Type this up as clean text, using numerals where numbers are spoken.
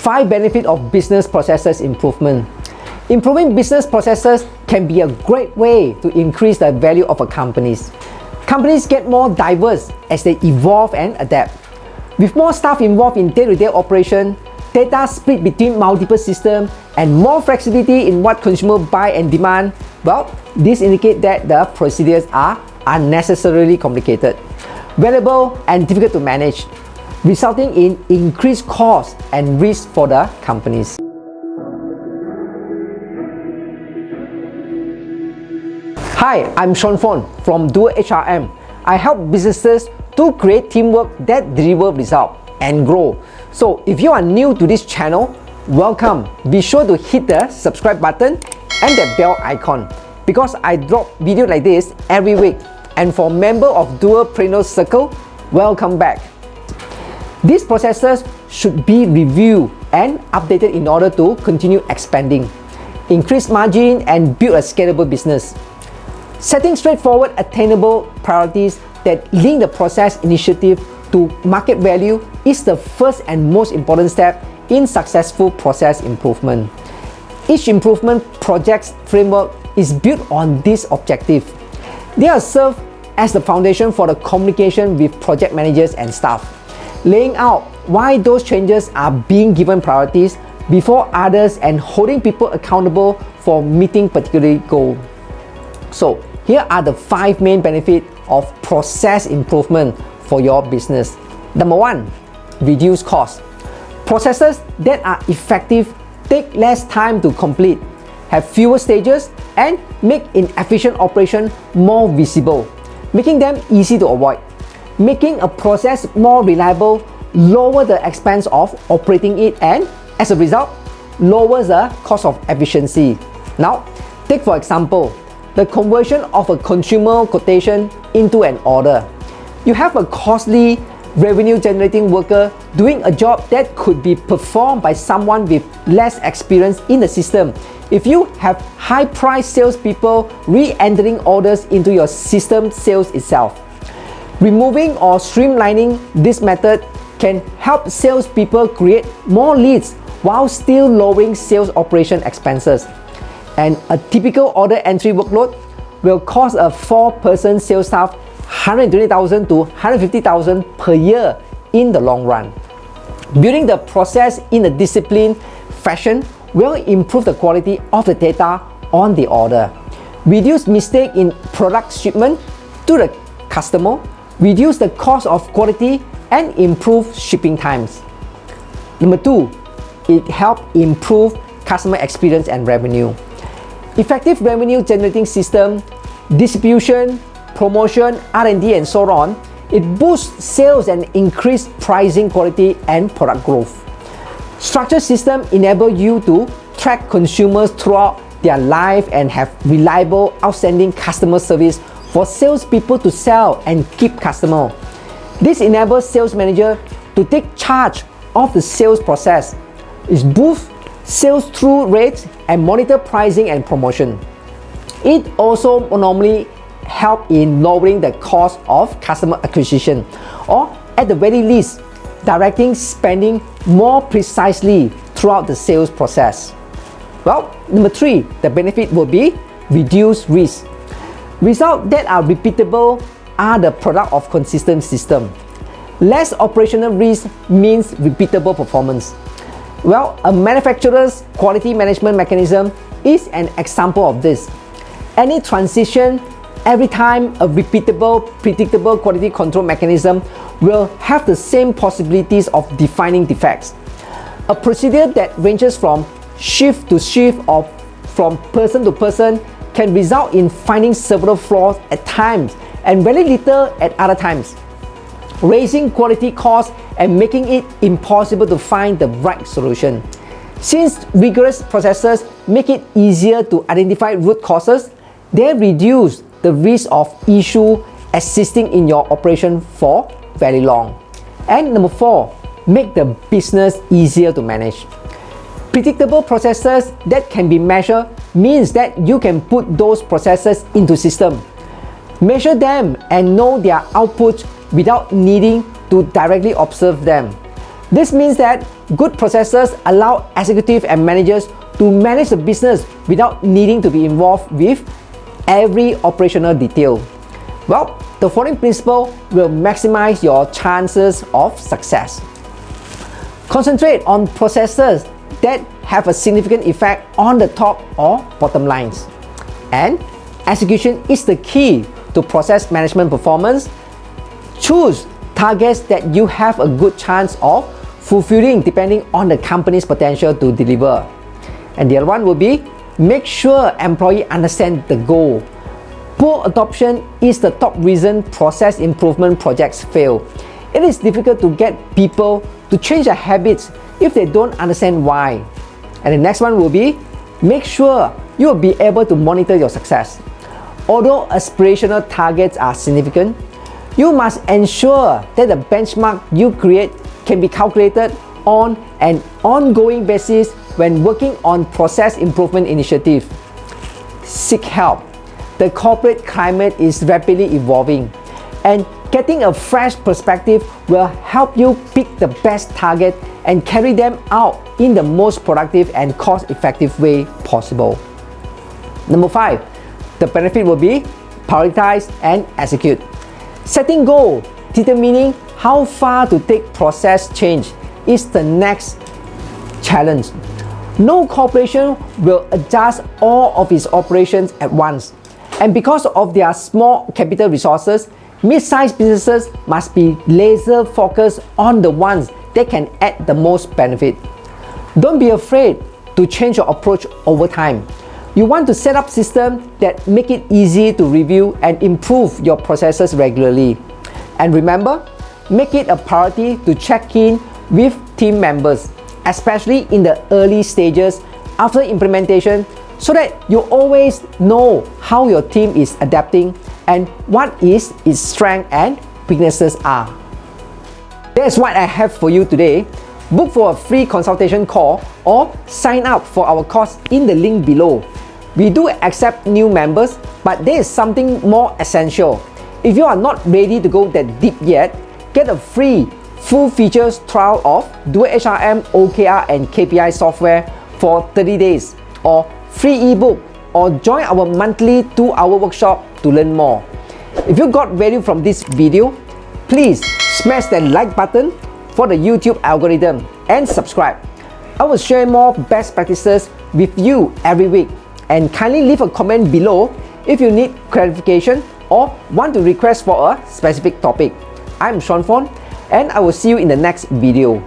5 benefits of business processes improvement. Improving business processes can be a great way to increase the value of a company. Companies get more diverse as they evolve and adapt. With more staff involved in day-to-day operation, data split between multiple systems, and more flexibility in what consumers buy and demand, well, this indicates that the procedures are unnecessarily complicated, variable, and difficult to manage, resulting in increased costs and risk for the companies. Hi, I'm Sean Fon from Dual HRM. I help businesses to create teamwork that deliver results and grow. So if you are new to this channel, welcome. Be sure to hit the subscribe button and the bell icon because I drop videos like this every week. And for members of Dualpreneur Circle, welcome back. These processes should be reviewed and updated in order to continue expanding, increase margin, and build a scalable business. Setting straightforward, attainable priorities that link the process initiative to market value is the first and most important step in successful process improvement. Each improvement project's framework is built on this objective. They are served as the foundation for the communication with project managers and staff, laying out why those changes are being given priorities before others and holding people accountable for meeting particular goals. So here are the 5 main benefits of process improvement for your business. Number 1, reduce cost. Processes that are effective take less time to complete, have fewer stages, and make inefficient operation more visible, making them easy to avoid. Making a process more reliable lower the expense of operating it and, as a result, lowers the cost of efficiency. Now, take for example, the conversion of a consumer quotation into an order. You have a costly revenue-generating worker doing a job that could be performed by someone with less experience in the system. If you have high-priced salespeople re-entering orders into your system sales itself. Removing or streamlining this method can help salespeople create more leads while still lowering sales operation expenses. And a typical order entry workload will cost a 4-person sales staff $120,000 to $150,000 per year in the long run. Building the process in a disciplined fashion will improve the quality of the data on the order, reduce mistake in product shipment to the customer, reduce the cost of quality, and improve shipping times. Number 2, it helps improve customer experience and revenue. Effective revenue generating system, distribution, promotion, R&D, and so on, it boosts sales and increase pricing quality and product growth. Structured system enable you to track consumers throughout their life and have reliable, outstanding customer service for salespeople to sell and keep customers. This enables sales manager to take charge of the sales process. It boosts sales through rates and monitor pricing and promotion. It also normally help in lowering the cost of customer acquisition, or at the very least, directing spending more precisely throughout the sales process. Well, number 3, the benefit will be reduce risk. Results that are repeatable are the product of consistent system. Less operational risk means repeatable performance. Well, a manufacturer's quality management mechanism is an example of this. Any transition, every time a repeatable, predictable quality control mechanism will have the same possibilities of defining defects. A procedure that ranges from shift to shift or from person to person can result in finding several flaws at times and very little at other times, raising quality costs and making it impossible to find the right solution. Since rigorous processes make it easier to identify root causes, they reduce the risk of issue existing in your operation for very long. And number 4, make the business easier to manage. Predictable processes that can be measured means that you can put those processes into system, measure them, and know their output without needing to directly observe them. This means that Good processes allow executives and managers to manage the business without needing to be involved with every operational detail. Well, the following principle will maximize your chances of success. Concentrate on processes that have a significant effect on the top or bottom lines. And execution is the key to process management performance. Choose targets that you have a good chance of fulfilling depending on the company's potential to deliver. And the other one will be make sure employees understand the goal. Poor adoption is the top reason process improvement projects fail. It is difficult to get people to change their habits if they don't understand why. And the next one will be make sure you will be able to monitor your success. Although aspirational targets are significant, you must ensure that the benchmark you create can be calculated on an ongoing basis when working on process improvement initiatives. Seek help. The corporate climate is rapidly evolving, and getting a fresh perspective will help you pick the best target and carry them out in the most productive and cost-effective way possible. Number 5, the benefit will be prioritize and execute. Setting goal, determining how far to take process change is the next challenge. No corporation will adjust all of its operations at once. And because of their small capital resources, mid-sized businesses must be laser focused on the ones that can add the most benefit. Don't be afraid to change your approach over time. You want to set up systems that make it easy to review and improve your processes regularly. And remember, make it a priority to check in with team members, especially in the early stages after implementation, so that you always know how your team is adapting and what its strengths and weaknesses are. That's what I have for you today. Book for a free consultation call or sign up for our course in the link below. We do accept new members, but there is something more essential. If you are not ready to go that deep yet, get a free full features trial of Duo HRM, OKR and KPI software for 30 days, or free ebook, or join our monthly 2-hour workshop to learn more. If you got value from this video, please smash that like button for the YouTube algorithm and subscribe. I will share more best practices with you every week, and kindly leave a comment below if you need clarification or want to request for a specific topic. I'm Sean Fon, and I will see you in the next video.